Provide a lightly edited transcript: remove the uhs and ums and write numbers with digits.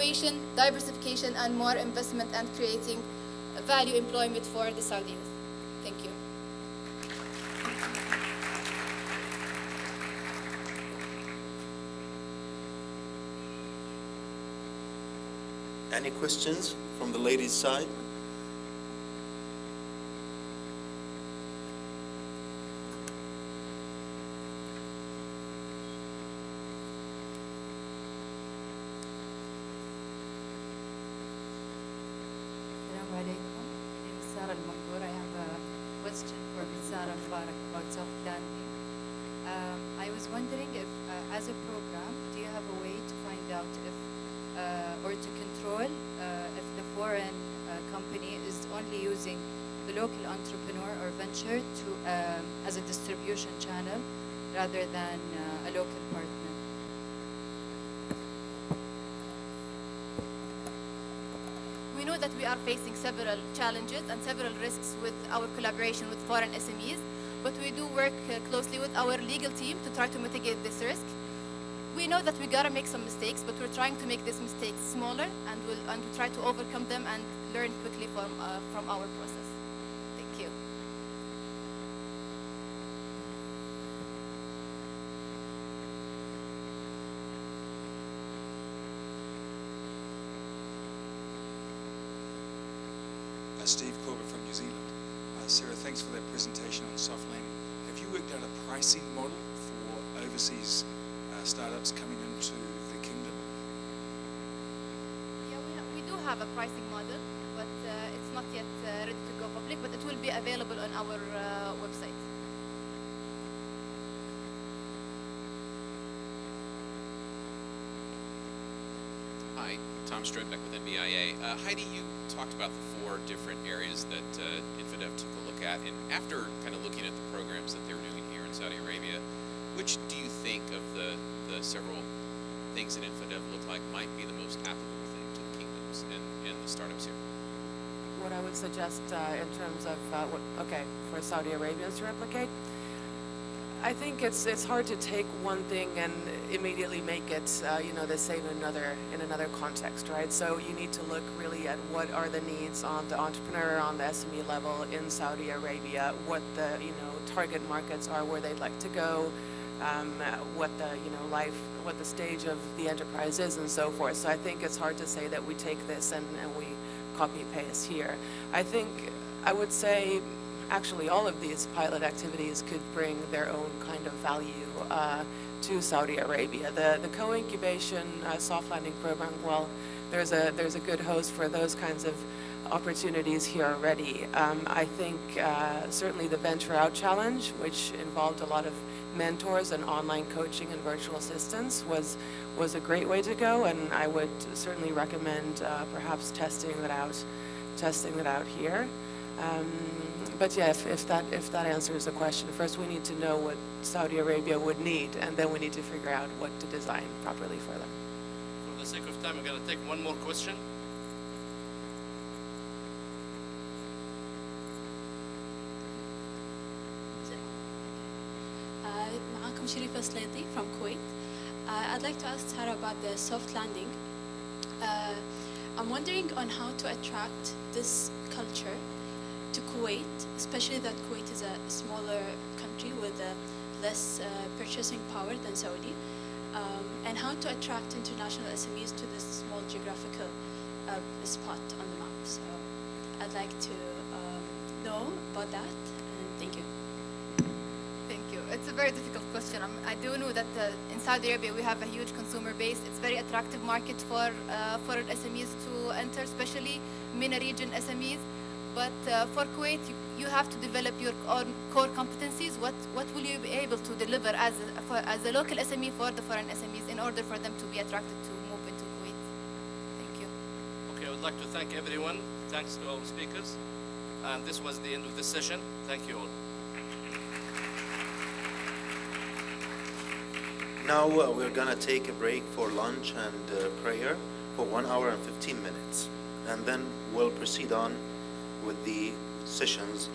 innovation, diversification, and more investment and creating value employment for the Saudi youth. Thank you. Any questions from the ladies' side? I was wondering if, as a program, do you have a way to find out if, or to control if the foreign company is only using the local entrepreneur or venture to as a distribution channel rather than a local partner? We know that we are facing several challenges and several risks with our collaboration with foreign SMEs, but we do work closely with our legal team to try to mitigate this risk. We know that we gotta make some mistakes, but we're trying to make these mistakes smaller, and we'll try to overcome them and learn quickly from our process. Thank you. Steve Corbett from New Zealand. Sarah, thanks for that presentation on soft landing. Have you worked out a pricing model for overseas startups coming into the kingdom? Yeah, we do have a pricing model, but it's not yet ready to go public, but it will be available on our website. Hi, Tom Strobeck with NBIA. Heidi, you talked about the 4 different areas that InfoDev took a look at, and after kind of looking at the programs that they were doing here in Saudi Arabia, which do you think of the several things that InfoDev look like might be the most applicable thing to the kingdoms and the startups here? What I would suggest in terms of for Saudi Arabians to replicate, I think it's hard to take one thing and immediately make it the same in another context, right? So you need to look really at what are the needs on the entrepreneur, on the SME level in Saudi Arabia, what the target markets are, where they'd like to go, what the stage of the enterprise is, and so forth. So I think it's hard to say that we take this and we copy paste here. I would say actually all of these pilot activities could bring their own kind of value to Saudi Arabia. The co-incubation soft landing program, well, there's a good host for those kinds of opportunities here already. I think certainly the Venture Out Challenge, which involved a lot of mentors and online coaching and virtual assistants, was a great way to go, and I would certainly recommend perhaps testing that out here. But yeah, if that answers the question, first we need to know what Saudi Arabia would need, and then we need to figure out what to design properly for them. For the sake of time, I'm going to take one more question. معاكم شريفة سليطي from Kuwait. I'd like to ask Sarah about the soft landing. I'm wondering on how to attract this culture to Kuwait, especially that Kuwait is a smaller country with less purchasing power than Saudi, and how to attract international SMEs to this small geographical spot on the map. So I'd like to know about that, and thank you. Thank you. It's a very difficult question. I do know that in Saudi Arabia we have a huge consumer base. It's a very attractive market for SMEs to enter, especially MENA region SMEs. But for Kuwait, you have to develop your own core competencies. What will you be able to deliver as a local SME for the foreign SMEs in order for them to be attracted to move into Kuwait? Thank you. Okay, I would like to thank everyone. Thanks to our speakers. And this was the end of this session. Thank you all. Now we're gonna take a break for lunch and prayer for 1 hour and 15 minutes, and then we'll proceed on with the sessions